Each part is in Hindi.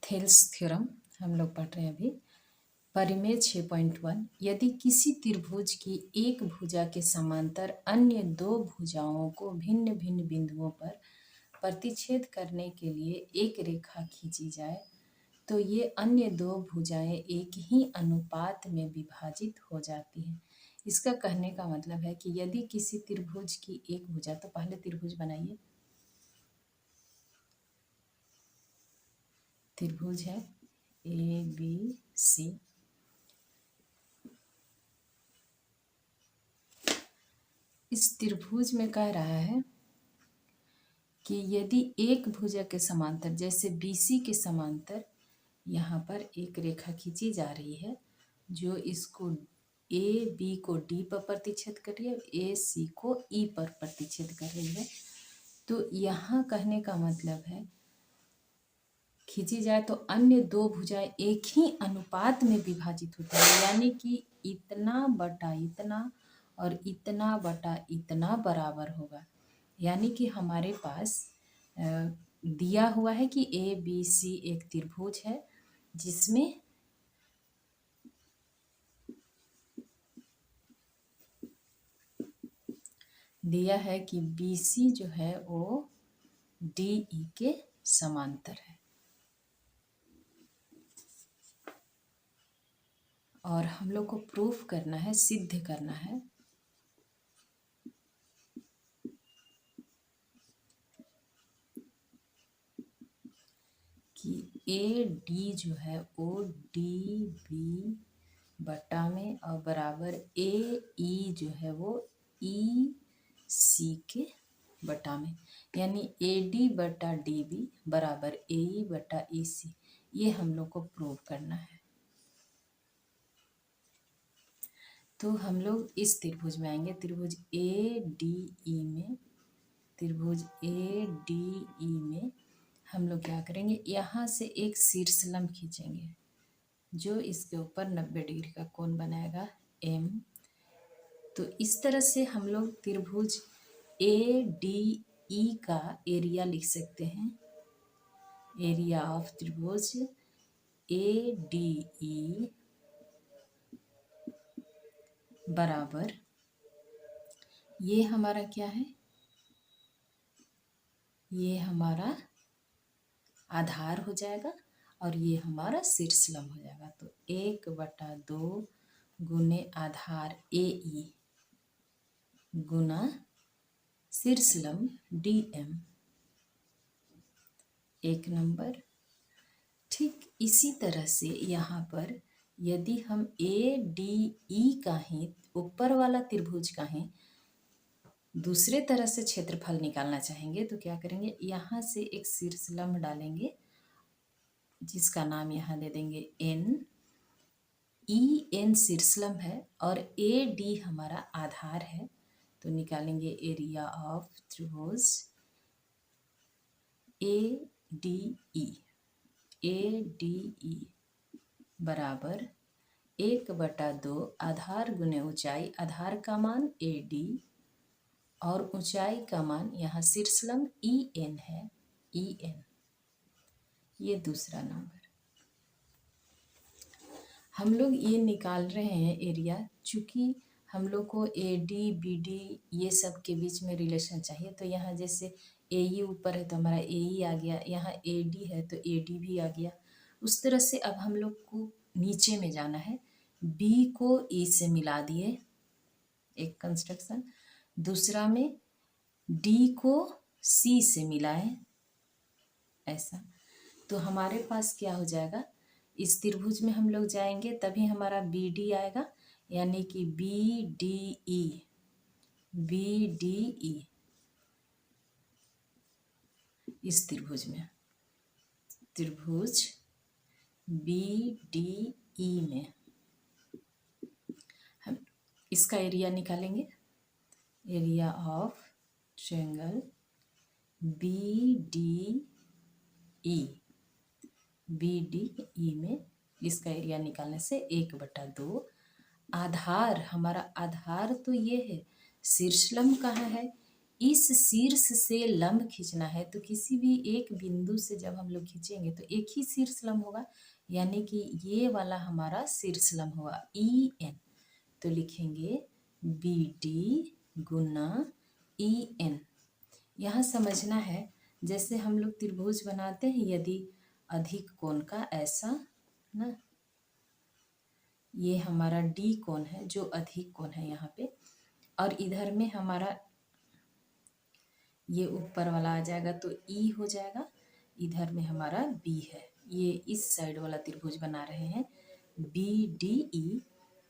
थेल्स थ्योरम हम लोग पढ़ रहे हैं अभी। परिमेय 6.1 यदि किसी त्रिभुज की एक भुजा के समांतर अन्य दो भुजाओं को भिन्न भिन्न बिंदुओं पर प्रतिच्छेद करने के लिए एक रेखा खींची जाए तो ये अन्य दो भुजाएं एक ही अनुपात में विभाजित हो जाती हैं। इसका कहने का मतलब है कि यदि किसी त्रिभुज की एक भुजा, तो पहले त्रिभुज बनाइए। त्रिभुज है ए बी सी। इस त्रिभुज में कह रहा है कि यदि एक भुजा के समांतर, जैसे BC के समांतर यहाँ पर एक रेखा खींची जा रही है जो इसको AB को D पर प्रतिच्छेद कर रही है, AC को E पर प्रतिच्छेद कर रही है। तो यहाँ कहने का मतलब है खींची जाए तो अन्य दो भुजाएं एक ही अनुपात में विभाजित होती है, यानी कि इतना बटा इतना और इतना बटा इतना बराबर होगा। यानी कि हमारे पास दिया हुआ है कि ABC एक त्रिभुज है जिसमें दिया है कि BC जो है वो DE के समांतर है। और हम लोग को प्रूफ करना है, सिद्ध करना है कि AD जो है वो DB बटा में और बराबर AE जो है वो EC के बटा में, यानी AD बटा DB बराबर AE बटा EC। ये हम लोग को प्रूव करना है। तो हम लोग इस त्रिभुज में आएंगे, त्रिभुज ADE में। त्रिभुज ADE में हम लोग क्या करेंगे, यहाँ से एक शीर्षलंब खींचेंगे जो इसके ऊपर 90 डिग्री का कोण बनाएगा M। तो इस तरह से हम लोग त्रिभुज ADE का एरिया लिख सकते हैं। एरिया ऑफ त्रिभुज ADE बराबर, ये हमारा क्या है, ये हमारा आधार हो जाएगा और ये हमारा शीर्षलंब हो जाएगा। तो 1/2 गुने आधार AE गुना शीर्षलंब DM। एक नंबर। ठीक इसी तरह से यहाँ पर यदि हम ADE का ही ऊपर वाला त्रिभुज का ही दूसरे तरह से क्षेत्रफल निकालना चाहेंगे तो क्या करेंगे, यहाँ से एक शीर्षलंब डालेंगे जिसका नाम यहाँ दे देंगे N। EN शीर्षलंब है और AD हमारा आधार है। तो निकालेंगे एरिया ऑफ त्रिभुज ADE। ADE बराबर 1/2 आधार गुने ऊंचाई, आधार का मान AD और ऊंचाई का मान यहाँ शीर्षलंब EN है, EN। ये दूसरा नंबर। हम लोग ये निकाल रहे हैं एरिया, चूँकि हम लोग को AD BD ये सब के बीच में रिलेशन चाहिए। तो यहाँ जैसे AE ऊपर है तो हमारा AE आ गया, यहाँ AD है तो AD भी आ गया। उस तरह से अब हम लोग को नीचे में जाना है। B को E से मिला दिए, एक कंस्ट्रक्शन। दूसरा में D को C से मिलाएं, ऐसा। तो हमारे पास क्या हो जाएगा, इस त्रिभुज में हम लोग जाएंगे तभी हमारा BD आएगा, यानी कि BDE इस त्रिभुज में, त्रिभुज BDE में हम इसका एरिया निकालेंगे। एरिया ऑफ ट्रायंगल BDE में इसका एरिया निकालने से 1/2 आधार, हमारा आधार तो ये है, शीर्षलंब कहाँ है इस शीर्ष से लंब खींचना है, तो किसी भी एक बिंदु से जब हम लोग खींचेंगे तो एक ही शीर्ष लंब होगा, यानी कि ये वाला हमारा शीर्ष लंब होगा ई एन। तो लिखेंगे बी डी गुना ई एन। यहाँ समझना है, जैसे हम लोग त्रिभुज बनाते हैं, यदि अधिक कोण का ऐसा ना, ये हमारा डी कोण है जो अधिक कोण है यहाँ पे, और इधर में हमारा ये ऊपर वाला आ जाएगा तो ई हो जाएगा, इधर में हमारा बी है। ये इस साइड वाला त्रिभुज बना रहे हैं बी डी ई।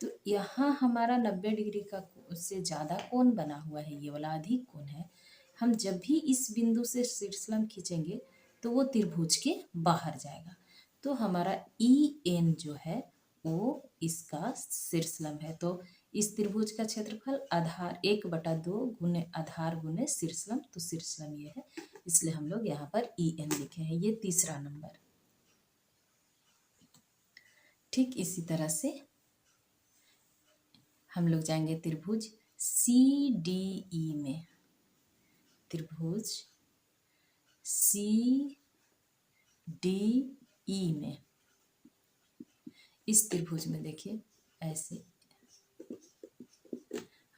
तो यहाँ हमारा 90 डिग्री का से ज़्यादा कोण बना हुआ है, ये वाला अधिक कोण है। हम जब भी इस बिंदु से शीर्षलंब खींचेंगे तो वो त्रिभुज के बाहर जाएगा। तो हमारा ई एन जो है वो इसका शीर्षलंब है। तो इस त्रिभुज का क्षेत्रफल आधार 1/2 गुने आधार गुने शीर्षलंब, तो शीर्षलंब ये है, इसलिए हम लोग यहाँ पर ई एन लिखे हैं। ये तीसरा नंबर। ठीक इसी तरह से हम लोग जाएंगे त्रिभुज सी डी ई में। त्रिभुज सी डी ई में, इस त्रिभुज में देखिए ऐसे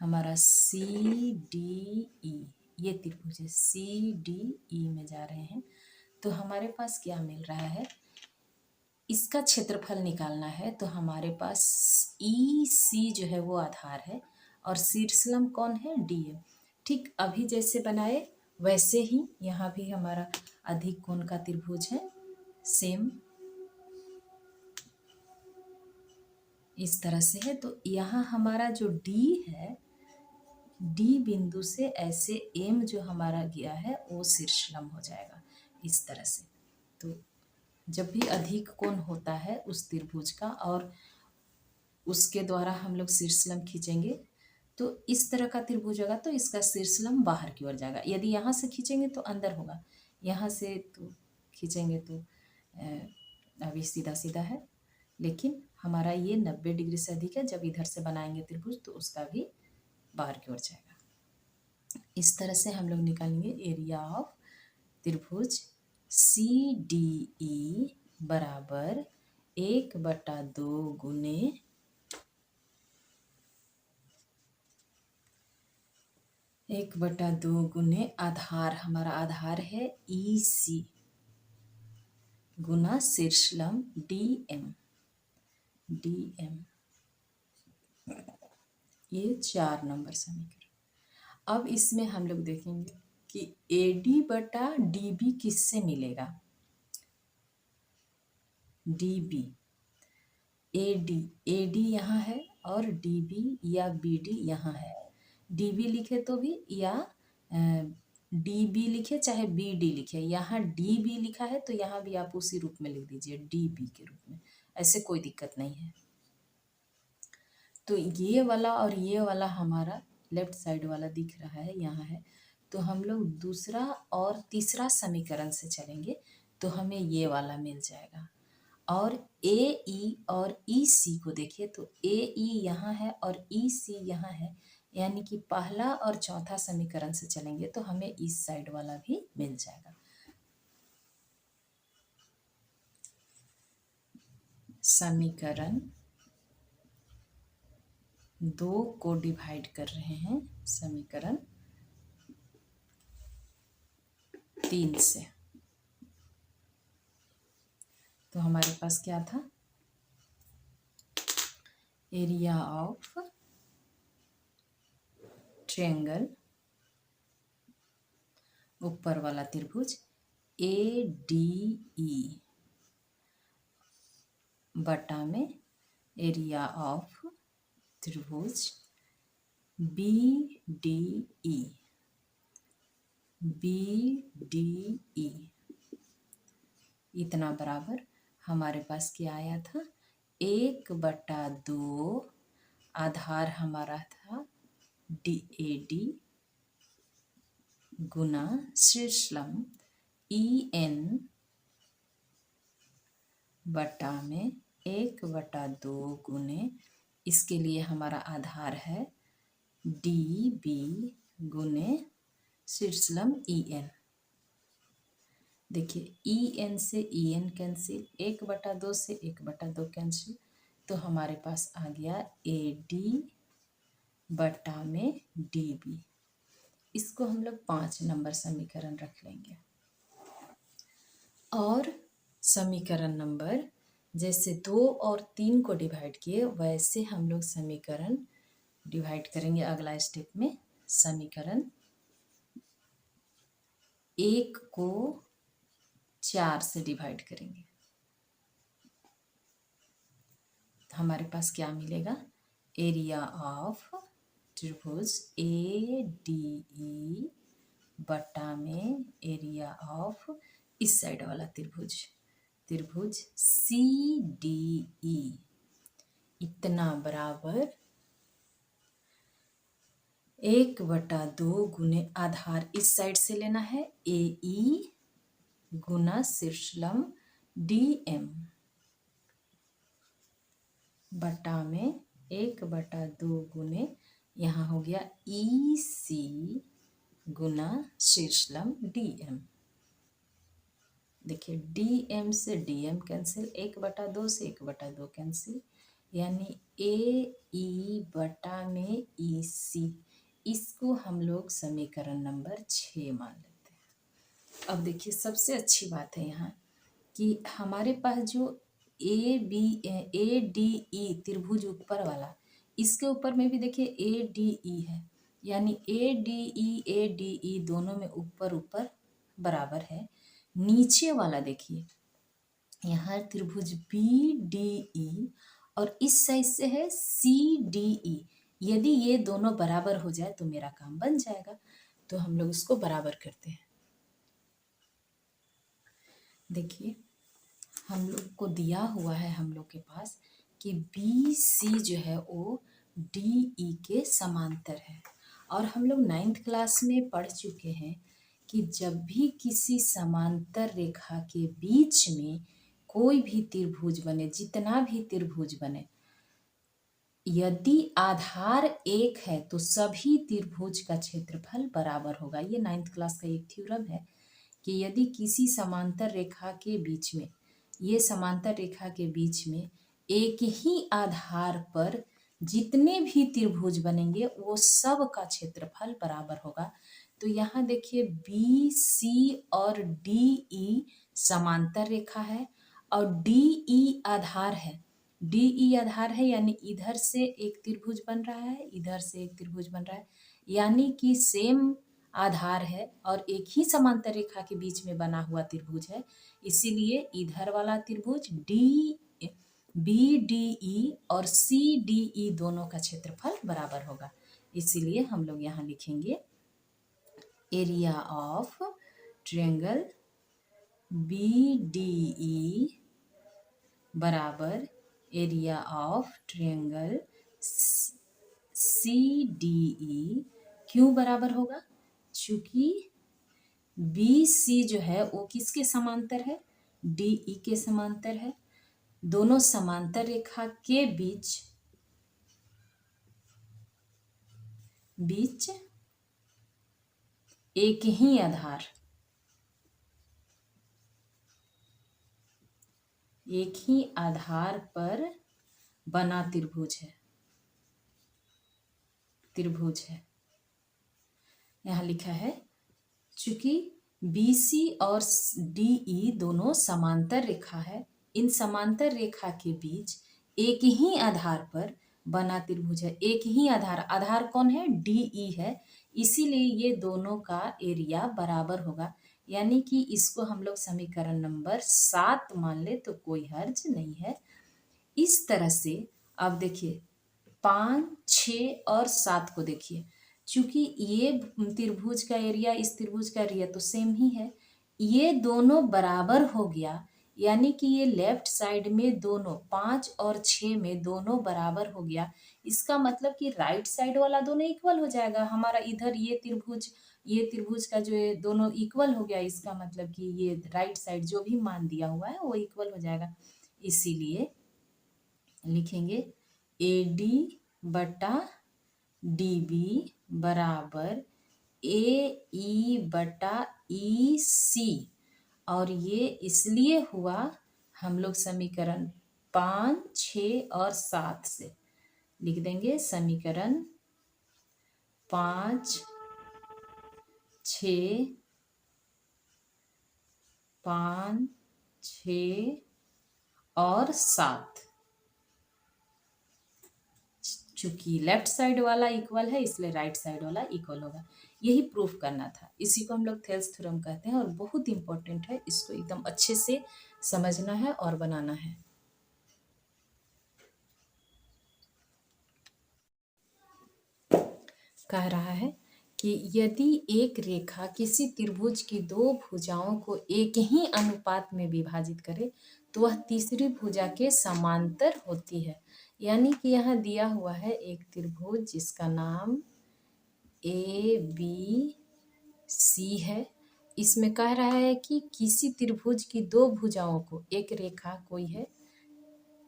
हमारा सी डी ई, ये त्रिभुज है सी डी ई में जा रहे हैं। तो हमारे पास क्या मिल रहा है, इसका क्षेत्रफल निकालना है। तो हमारे पास ई सी जो है वो आधार है और शीर्षलंब कौन है, डी एम। ठीक अभी जैसे बनाए वैसे ही यहाँ भी हमारा अधिक कोण का त्रिभुज है, सेम इस तरह से है। तो यहाँ हमारा जो डी है, डी बिंदु से ऐसे एम जो हमारा गया है वो शीर्षलंब हो जाएगा इस तरह से। तो जब भी अधिक कोण होता है उस त्रिभुज का और उसके द्वारा हम लोग शीर्षलंब खींचेंगे तो इस तरह का त्रिभुज होगा, तो इसका शीर्षलंब बाहर की ओर जाएगा। यदि यहाँ से खींचेंगे तो अंदर होगा, यहाँ से तो खींचेंगे तो अभी सीधा सीधा है, लेकिन हमारा ये 90 डिग्री से अधिक है। जब इधर से बनाएंगे त्रिभुज तो उसका भी बाहर की ओर जाएगा। इस तरह से हम लोग निकालेंगे एरिया ऑफ त्रिभुज सी डी ई बराबर 1/2 गुने 1/2 गुने आधार, हमारा आधार है ई सी गुना शीर्षलंब डी एम। डी एम ये 4 नंबर समीकरण। अब इसमें हम लोग देखेंगे कि ए डी बटा डी बी किससे मिलेगा। डी बी, ए डी यहाँ है और डी बी या बी डी यहाँ है। डी बी लिखे तो भी या डी बी लिखे चाहे बी डी लिखे, यहाँ डी बी लिखा है तो यहाँ भी आप उसी रूप में लिख दीजिए डी बी के रूप में, ऐसे कोई दिक्कत नहीं है। तो ये वाला और ये वाला हमारा लेफ्ट साइड वाला दिख रहा है यहाँ है, तो हम लोग दूसरा और तीसरा समीकरण से चलेंगे तो हमें ये वाला मिल जाएगा। और ए ई और ई सी को देखिए तो ए ई यहाँ है और ई सी यहाँ है, यानी कि पहला और चौथा समीकरण से चलेंगे तो हमें इस साइड वाला भी मिल जाएगा। समीकरण 2 को डिवाइड कर रहे हैं समीकरण 3 से। तो हमारे पास क्या था, एरिया ऑफ ट्रायंगल, ऊपर वाला त्रिभुज ए डी ई बटा में एरिया ऑफ त्रिभुज B D E, B D E, इतना बराबर हमारे पास क्या आया था, 1/2 आधार हमारा था डी ए डी गुना शीर्षलंब ई एन बटा में 1/2 गुने, इसके लिए हमारा आधार है डी बी गुने शीर्षलम ई एन। देखिए ई एन से ई एन कैंसिल, 1/2 से 1/2 कैंसिल, तो हमारे पास आ गया ए डी बटा में डी बी। इसको हम लोग 5 नंबर समीकरण रख लेंगे। और समीकरण नंबर जैसे 2 और 3 को डिवाइड किए वैसे हम लोग समीकरण डिवाइड करेंगे अगला स्टेप में। समीकरण 1 को 4 से डिवाइड करेंगे तो हमारे पास क्या मिलेगा, एरिया ऑफ त्रिभुज ए डी ई बटा में एरिया ऑफ इस साइड वाला त्रिभुज, त्रिभुज सी डी ई इतना बराबर 1/2 गुने आधार इस साइड से लेना है ए ई गुना शीर्षलम डी एम बटा में 1/2 गुने यहाँ हो गया ई सी गुना शीर्षलम डी एम। देखिए डी एम से डी एम कैंसिल, 1/2 से 1/2 कैंसिल, यानी ए ई बटा में ई सी। इसको हम लोग समीकरण नंबर 6 मान लेते हैं। अब देखिए सबसे अच्छी बात है यहाँ कि हमारे पास जो ए डी ई त्रिभुज ऊपर वाला, इसके ऊपर में भी देखिए ए डी ई है, यानी ए डी ई दोनों में ऊपर ऊपर बराबर है। नीचे वाला देखिए यहाँ त्रिभुज बी डी ई और इस साइड से है सी डी ई। यदि ये दोनों बराबर हो जाए तो मेरा काम बन जाएगा, तो हम लोग इसको बराबर करते हैं। देखिए हम लोग को दिया हुआ है हम लोग के पास कि बी सी जो है वो डी ई के समांतर है, और हम लोग 9th क्लास में पढ़ चुके हैं कि जब भी किसी समांतर रेखा के बीच में कोई भी त्रिभुज बने, जितना भी त्रिभुज बने, यदि आधार एक है तो सभी त्रिभुज का क्षेत्रफल बराबर होगा। ये 9th क्लास का एक थ्योरम है कि यदि किसी समांतर रेखा के बीच में, ये समांतर रेखा के बीच में एक ही आधार पर जितने भी त्रिभुज बनेंगे वो सब का क्षेत्रफल बराबर होगा। तो यहाँ देखिए बी सी और डी ई समांतर रेखा है और डी ई आधार है। डी ई आधार है यानी इधर से एक त्रिभुज बन रहा है, इधर से एक त्रिभुज बन रहा है, यानी कि सेम आधार है और एक ही समांतर रेखा के बीच में बना हुआ त्रिभुज है। इसीलिए इधर वाला त्रिभुज बी डी ई और सी डी ई दोनों का क्षेत्रफल बराबर होगा। इसीलिए हम लोग यहाँ लिखेंगे area of triangle B D E बराबर area of triangle C D E. क्यों बराबर होगा? चूंकि बी सी जो है वो किसके समांतर है, डी ई के समांतर है। दोनों समांतर रेखा के बीच एक ही आधार, एक ही आधार पर बना त्रिभुज है। यहाँ लिखा है चूंकि BC और DE दोनों समांतर रेखा है, इन समांतर रेखा के बीच एक ही आधार पर बना त्रिभुज है। एक ही आधार कौन है? DE है, इसीलिए ये दोनों का एरिया बराबर होगा। यानी कि इसको हम लोग समीकरण नंबर 7 मान ले तो कोई हर्ज नहीं है। इस तरह से अब देखिए 5, 6 और 7 को देखिए, चूंकि ये त्रिभुज का एरिया इस त्रिभुज का एरिया तो सेम ही है, ये दोनों बराबर हो गया, यानी कि ये लेफ्ट साइड में दोनों 5 और 6 में दोनों बराबर हो गया। इसका मतलब कि राइट साइड वाला दोनों इक्वल हो जाएगा। हमारा इधर ये त्रिभुज का जो है दोनों इक्वल हो गया, इसका मतलब कि ये राइट साइड जो भी मान दिया हुआ है वो इक्वल हो जाएगा। इसीलिए लिखेंगे ए डी बटा डी बी बराबर AE/EC, और ये इसलिए हुआ, हम लोग समीकरण 5, 6 और 7 से लिख देंगे। समीकरण 5, 6, 5, 6 और 7। चूंकि लेफ्ट साइड वाला इक्वल है इसलिए राइट साइड वाला इक्वल होगा। यही प्रूफ करना था। इसी को हम लोग थेल्स थ्योरम कहते हैं और बहुत इंपॉर्टेंट है। इसको एकदम अच्छे से समझना है और बनाना है। कह रहा है कि यदि एक रेखा किसी त्रिभुज की दो भुजाओं को एक ही अनुपात में विभाजित करे तो वह तीसरी भुजा के समांतर होती है। यानी कि यहाँ दिया हुआ है एक त्रिभुज जिसका नाम ABC है। इसमें कह रहा है कि किसी त्रिभुज की दो भुजाओं को, एक रेखा कोई है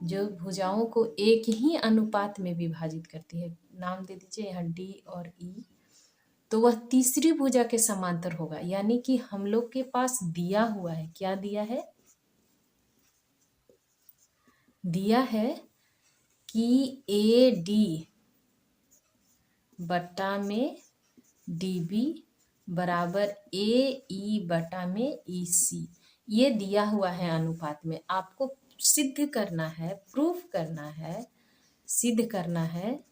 जो भुजाओं को एक ही अनुपात में विभाजित करती है, नाम दे दीजिए यहाँ D और E, तो वह तीसरी भुजा के समांतर होगा। यानी कि हम लोग के पास दिया हुआ है, क्या दिया है? दिया है कि AD बटा में DB बराबर AE बटा में EC। ये दिया हुआ है अनुपात में। आपको सिद्ध करना है, प्रूफ करना है, सिद्ध करना है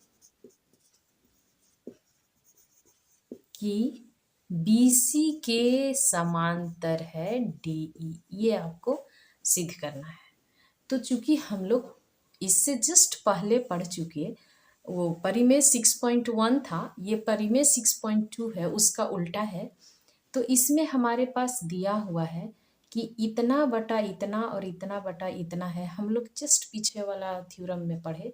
कि BC के समांतर है DE। ये आपको सिद्ध करना है। तो चूंकि हम लोग इससे जस्ट पहले पढ़ चुके, वो परिमेय 6.1 था, ये परिमेय 6.2 है, उसका उल्टा है। तो इसमें हमारे पास दिया हुआ है कि इतना बटा इतना और इतना बटा इतना है। हम लोग जस्ट पीछे वाला थ्योरम में पढ़े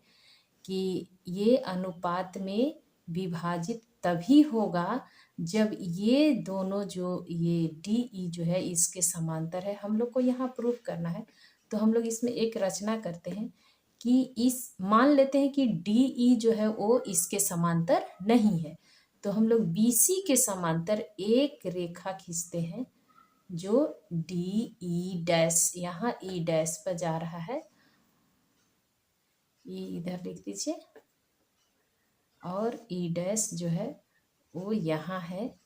कि ये अनुपात में विभाजित तभी होगा जब ये दोनों जो ये DE जो है इसके समांतर है। हम लोग को यहाँ प्रूफ करना है। तो हम लोग इसमें एक रचना करते हैं कि इस मान लेते हैं कि DE जो है वो इसके समांतर नहीं है। तो हम लोग BC के समांतर एक रेखा खींचते हैं जो DE डैश, यहाँ E डैश पर जा रहा है, ये इधर लिख दीजिए, और E डैश जो है वो यहाँ है।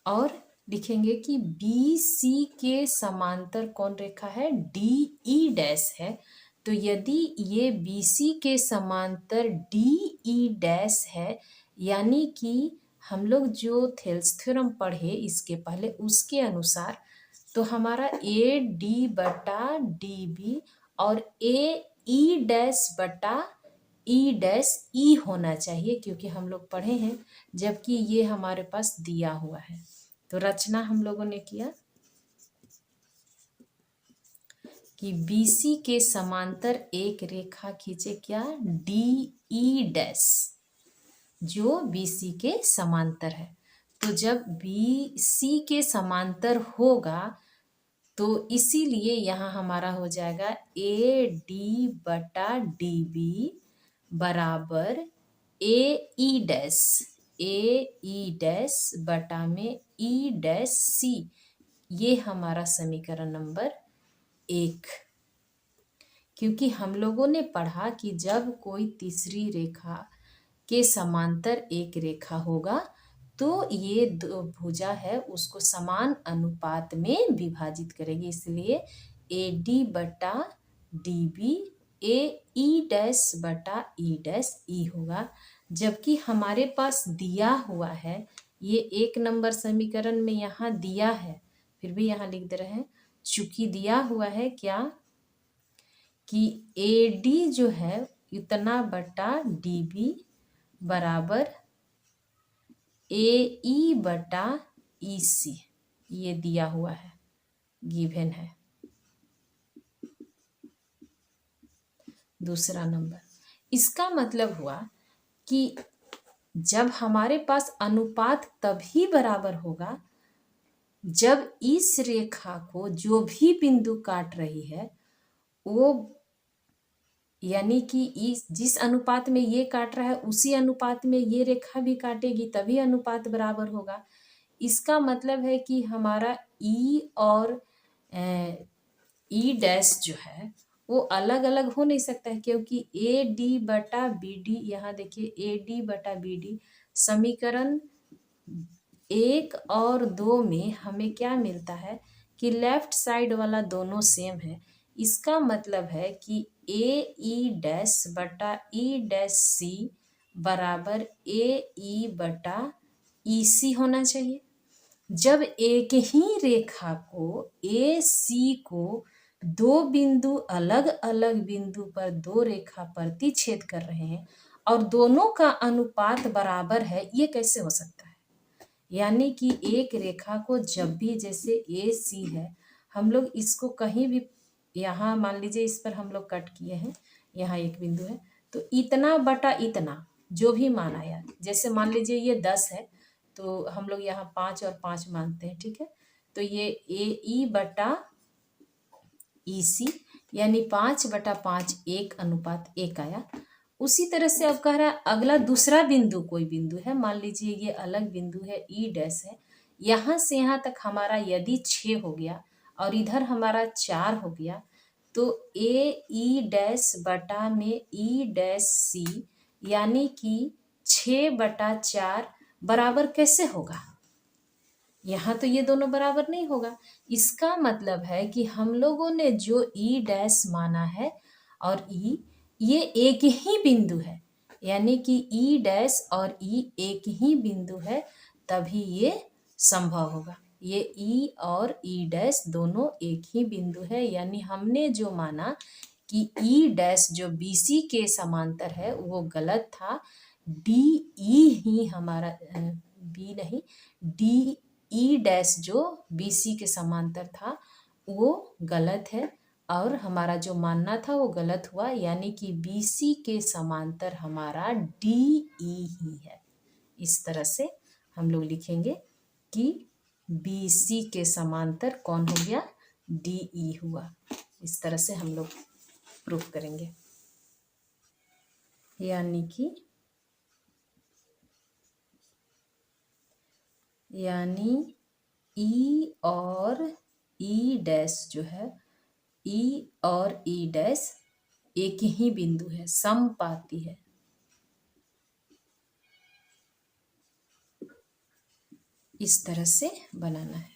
और लिखेंगे कि BC के समांतर कौन रेखा है? DE डैश है। तो यदि ये BC के समांतर DE डैश है, यानी कि हम लोग जो थेल्स थ्योरम पढ़े इसके पहले उसके अनुसार, तो हमारा AD बटा DB और AE डैश बटा E डैश E होना चाहिए, क्योंकि हम लोग पढ़े हैं, जबकि ये हमारे पास दिया हुआ है। तो रचना हम लोगों ने किया कि BC के समांतर एक रेखा खींचे, क्या? DE डैश, जो BC के समांतर है। तो जब BC के समांतर होगा तो इसीलिए यहाँ हमारा हो जाएगा AD बटा DB बराबर AE डैश, AE डैश बटा में E डैश C। ये हमारा समीकरण नंबर 1। क्योंकि हम लोगों ने पढ़ा कि जब कोई तीसरी रेखा के समांतर एक रेखा होगा तो ये दो भुजा है उसको समान अनुपात में विभाजित करेगी, इसलिए AD बटा DB AE डैश बटा E डैश E होगा। जबकि हमारे पास दिया हुआ है, ये 1 नंबर समीकरण में यहाँ दिया है, फिर भी यहाँ लिख दे रहे हैं, चूंकि दिया हुआ है क्या कि AD जो है इतना बटा DB बराबर AE बटा EC, ये दिया हुआ है, गिवन है। दूसरा नंबर, इसका मतलब हुआ कि जब हमारे पास अनुपात तभी बराबर होगा जब इस रेखा को जो भी बिंदु काट रही है वो यानी कि इस जिस अनुपात में ये काट रहा है उसी अनुपात में ये रेखा भी काटेगी, तभी अनुपात बराबर होगा। इसका मतलब है कि हमारा ई और ई डैश जो है वो अलग अलग हो नहीं सकता है, क्योंकि ए डी बटा बी डी, यहाँ देखिए ए डी बटा बी डी समीकरण 1 और 2 में हमें क्या मिलता है कि लेफ्ट साइड वाला दोनों सेम है। इसका मतलब है कि ए ई डैश बटा ई डैश सी बराबर ए ई बटा ई सी होना चाहिए। जब एक ही रेखा को ए सी को दो बिंदु अलग अलग बिंदु पर दो रेखा प्रतिच्छेद कर रहे हैं और दोनों का अनुपात बराबर है, ये कैसे हो सकता है? यानी कि एक रेखा को जब भी, जैसे ए सी है, हम लोग इसको कहीं भी, यहाँ मान लीजिए इस पर हम लोग कट किए हैं, यहाँ एक बिंदु है, तो इतना बटा इतना जो भी मान आया, जैसे मान लीजिए ये 10 है तो हम लोग यहाँ 5 और 5 मानते हैं, ठीक है। तो ये ए ई बटा ई सी यानी 5/5 1:1 आया। उसी तरह से अब कह रहा है अगला दूसरा बिंदु, कोई बिंदु है, मान लीजिए ये अलग बिंदु है, ई डैश है, यहाँ से यहाँ तक हमारा यदि 6 हो गया और इधर हमारा 4 हो गया, तो ए ई डैश बटा में ई डैश सी यानी कि 6/4 बराबर कैसे होगा? यहाँ तो ये दोनों बराबर नहीं होगा। इसका मतलब है कि हम लोगों ने जो ई डैश माना है और ई, ये एक ही बिंदु है, यानी कि ई डैश और ई एक ही बिंदु है, तभी ये संभव होगा। ये ई और ई डैश दोनों एक ही बिंदु है, यानी हमने जो माना कि ई डैश जो बी सी के समांतर है वो गलत था। डी ई ही हमारा, बी नहीं, डी ई डैश जो बी सी के समांतर था वो गलत है और हमारा जो मानना था वो गलत हुआ, यानी कि बी सी के समांतर हमारा डी ई ही है। इस तरह से हम लोग लिखेंगे कि बी सी के समांतर कौन हो गया? डी ई हुआ। इस तरह से हम लोग प्रूफ करेंगे, यानी ई और ई डैश जो है, ई और ई डैश एक ही बिंदु है, समपाती है। इस तरह से बनाना है।